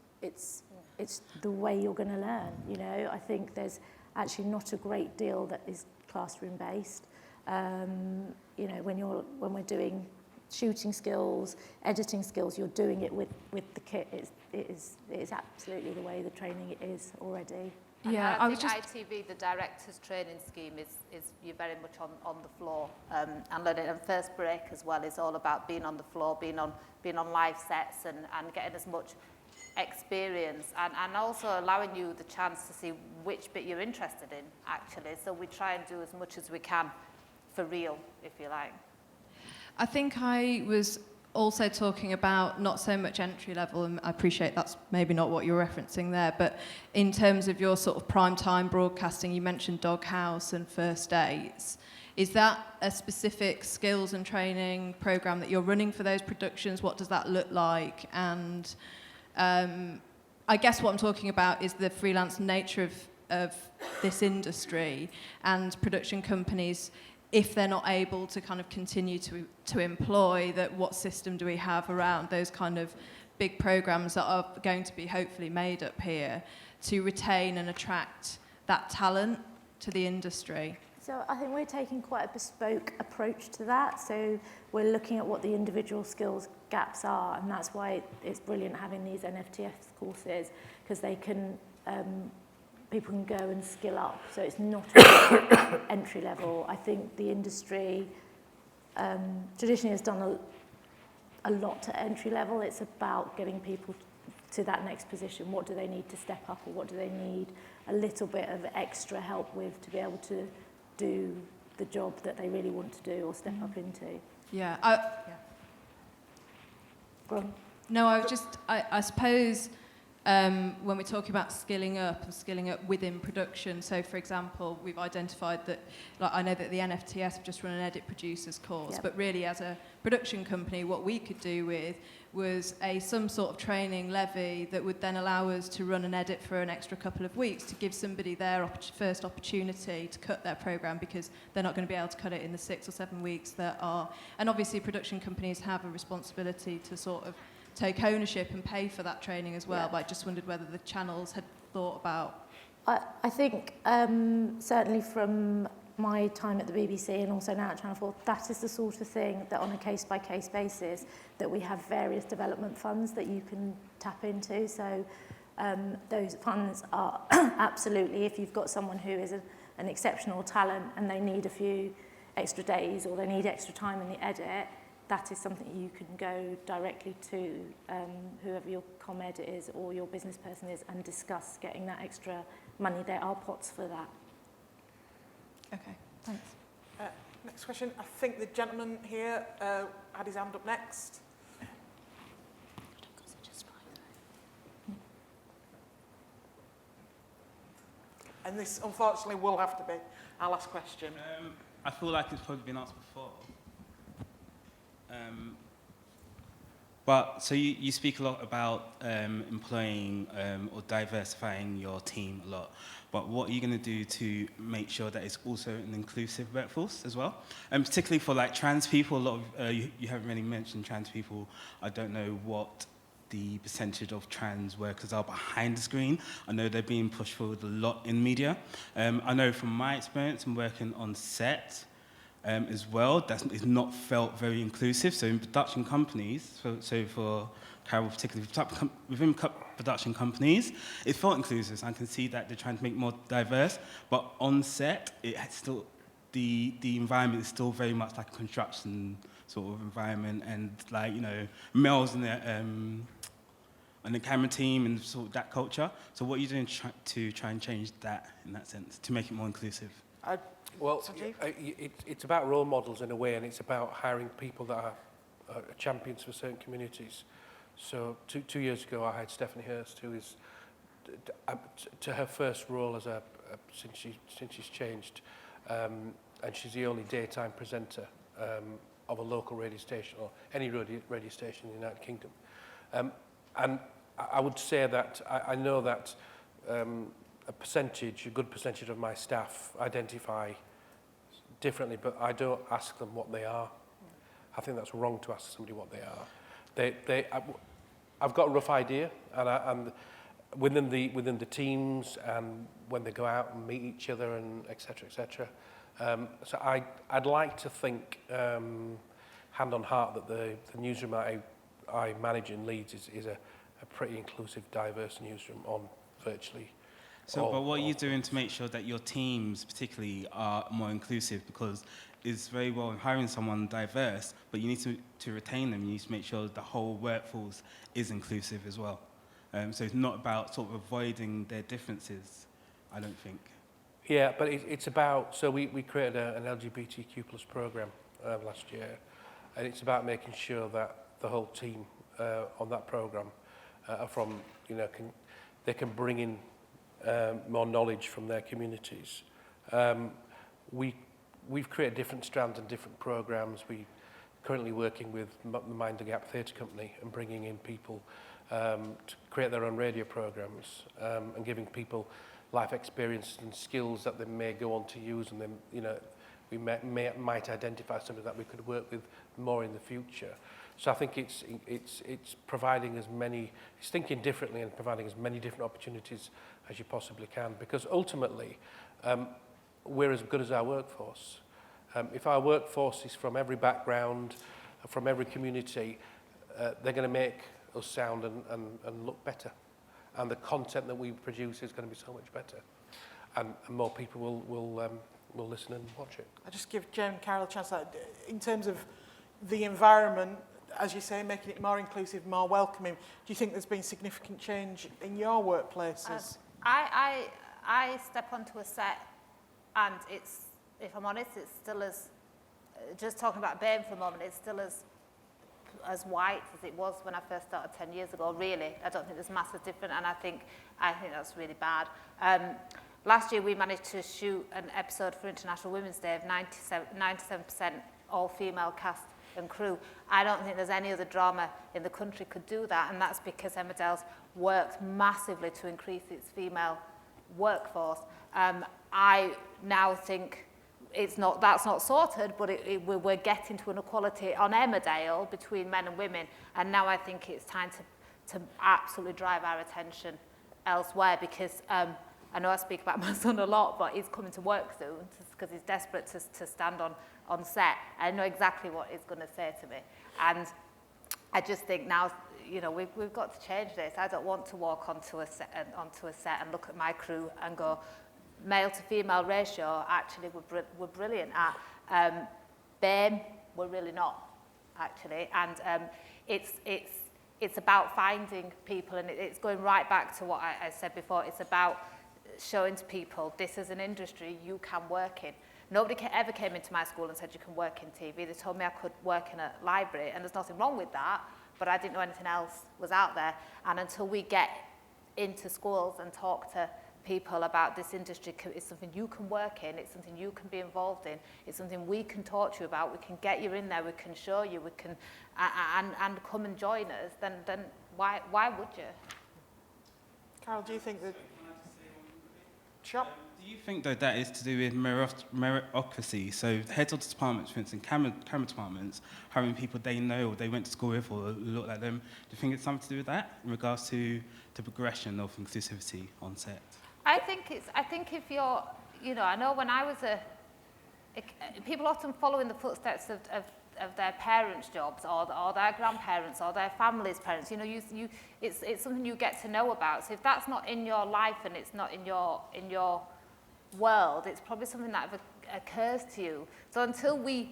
the way you're going to learn, you know. I think there's actually not a great deal that is classroom-based. You know, when we're doing shooting skills, editing skills, you're doing it with the kit. It is absolutely the way the training is already. Yeah, I think ITV, the director's training scheme, is you're very much on the floor and learning. And First Break as well is all about being on the floor, being on live sets and getting as much experience and also allowing you the chance to see which bit you're interested in, actually. So we try and do as much as we can for real, if you like. I think I was also talking about not so much entry level, and I appreciate that's maybe not what you're referencing there, but in terms of your sort of prime time broadcasting, you mentioned Doghouse and First Dates. Is that a specific skills and training program that you're running for those productions? What does that look like? And I guess what I'm talking about is the freelance nature of this industry and production companies. If they're not able to kind of continue to employ, that what system do we have around those kind of big programs that are going to be hopefully made up here to retain and attract that talent to the industry? So I think we're taking quite a bespoke approach to that. So we're looking at what the individual skills gaps are, and that's why it's brilliant having these NFTS courses, because they can people can go and skill up. So it's not entry level. I think the industry traditionally has done a lot to entry level. It's about getting people to that next position. What do they need to step up, or what do they need a little bit of extra help with to be able to do the job that they really want to do or step up into? Yeah. Go on. No, I suppose when we're talking about skilling up and skilling up within production, so for example, we've identified that, like, I know that the NFTS have just run an edit producers course, Yep. but really as a production company, what we could do with was some sort of training levy that would then allow us to run an edit for an extra couple of weeks to give somebody their first opportunity to cut their programme, because they're not going to be able to cut it in the 6 or 7 weeks that are. And obviously production companies have a responsibility to sort of take ownership and pay for that training as well, but I just wondered whether the channels had thought about. I think certainly from my time at the BBC and also now at Channel 4, that is the sort of thing that on a case-by-case basis that we have various development funds that you can tap into. So those funds are absolutely, if you've got someone who is an exceptional talent and they need a few extra days or they need extra time in the edit, that is something you can go directly to whoever your comm edit is or your business person is and discuss getting that extra money. There are pots for that. Okay, thanks. Next question. I think the gentleman here had his hand up next. And this, unfortunately, will have to be our last question. I feel like it's probably been asked before. But so you speak a lot about employing or diversifying your team a lot. But what are you going to do to make sure that it's also an inclusive workforce as well? And particularly for like trans people, a lot of you haven't really mentioned trans people. I don't know what the percentage of trans workers are behind the screen. I know they're being pushed forward a lot in media. I know from my experience in working on set as well, it's not felt very inclusive. So in production companies, so for Carol particularly, within production companies, it felt inclusive. So I can see that they're trying to make more diverse, but on set, it's still the environment is still very much like a construction sort of environment, and like, you know, males in on the camera team and sort of that culture. So what are you doing to try and change that in that sense, to make it more inclusive? Well, Sanjiv? it's about role models in a way, and it's about hiring people that are champions for certain communities. So two years ago, I hired Stephanie Hurst, who is to her first role as since she's changed, and she's the only daytime presenter of a local radio station or any radio station in the United Kingdom. And I would say that I know that a good percentage of my staff identify differently, but I don't ask them what they are. I think that's wrong to ask somebody what they are. I've got a rough idea, and within the teams and when they go out and meet each other and etc. etc. So I'd like to think, hand on heart, that the newsroom I manage in Leeds is a pretty inclusive, diverse newsroom on virtually. So, but what are you doing to make sure that your teams particularly are more inclusive? Because it's very well hiring someone diverse, but you need to retain them. You need to make sure the whole workforce is inclusive as well. So it's not about sort of avoiding their differences, I don't think. Yeah, but it's about, so we created an LGBTQ+ program last year, and it's about making sure that the whole team on that program are from, they can bring in more knowledge from their communities. We've created different strands and different programs. We're currently working with the Mind the Gap Theatre Company and bringing in people to create their own radio programs and giving people life experience and skills that they may go on to use, and then we might identify something that we could work with more in the future. So I think it's providing it's thinking differently and providing as many different opportunities as you possibly can, because ultimately we're as good as our workforce. If our workforce is from every background, from every community, they're going to make us sound and look better. And the content that we produce is going to be so much better. And more people will listen and watch it. I just give Joan and Carol a chance. In terms of the environment, as you say, making it more inclusive, more welcoming, do you think there's been significant change in your workplaces? I step onto a set, and it's, if I'm honest, it's still as, just talking about BAME for a moment, it's still as white as it was when I first started 10 years ago, really. I don't think there's massive difference, and I think that's really bad. Last year we managed to shoot an episode for International Women's Day of 97% all-female cast and crew. I don't think there's any other drama in the country could do that, and that's because Emmerdale's worked massively to increase its female workforce. I now think that's not sorted, but we're getting to an equality on Emmerdale between men and women, and now I think it's time to absolutely drive our attention elsewhere, because I know I speak about my son a lot, but he's coming to work soon because he's desperate to stand on set. I know exactly what he's going to say to me, and I just think now, we've got to change this. I don't want to walk onto a set and look at my crew and go, male to female ratio, actually we're brilliant at. BAME, we're really not, actually. And it's about finding people, and it's going right back to what I said before. It's about showing to people, this is an industry you can work in. Nobody ever came into my school and said you can work in TV. They told me I could work in a library, and there's nothing wrong with that, but I didn't know anything else was out there. And until we get into schools and talk to people about this industry, it's something you can work in, it's something you can be involved in, it's something we can talk to you about, we can get you in there, we can show you, we can, and come and join us, then why would you? Carol, do you think that... Sure. Do you think, though, that is to do with meritocracy? So heads of departments, for instance, camera departments, hiring people they know or they went to school with or look like them, do you think it's something to do with that in regards to the progression of inclusivity on set? I think if you're, I know when I was people often follow in the footsteps of their parents' jobs or their grandparents or their family's parents. It's something you get to know about. So if that's not in your life and it's not in your world, it's probably something that occurs to you. So until we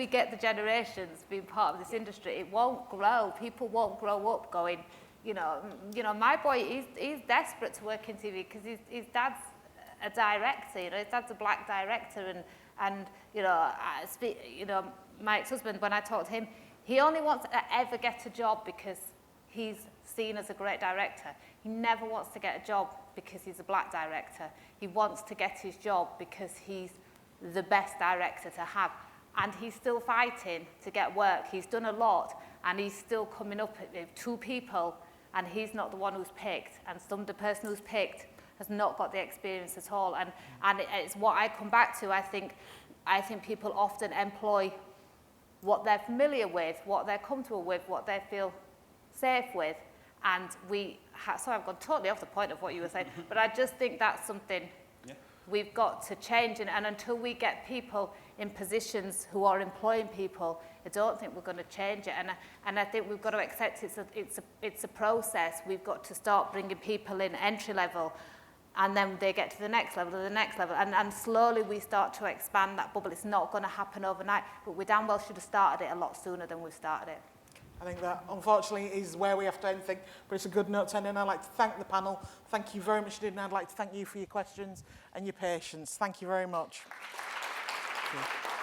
get the generations being part of this industry, it won't grow. People won't grow up going, my boy, he's desperate to work in TV because his dad's a director. His dad's a black director, and my ex-husband, when I talked to him, he only wants to ever get a job because he's seen as a great director. He never wants to get a job because he's a black director. He wants to get his job because he's the best director to have. And he's still fighting to get work. He's done a lot, and he's still coming up with 2 people, and he's not the one who's picked. And the person who's picked has not got the experience at all. And it's what I come back to. I think people often employ what they're familiar with, what they're comfortable with, what they feel safe with. And sorry, I've gone totally off the point of what you were saying, but I just think that's something we've got to change. And until we get people in positions who are employing people, I don't think we're going to change it. And I think we've got to accept it's a process. We've got to start bringing people in entry level, and then they get to the next level, and slowly we start to expand that bubble. It's not going to happen overnight, but we damn well should have started it a lot sooner than we've started it. I think that, unfortunately, is where we have to end things, but it's a good note to end, and I'd like to thank the panel. Thank you very much indeed, and I'd like to thank you for your questions and your patience. Thank you very much. Thank you.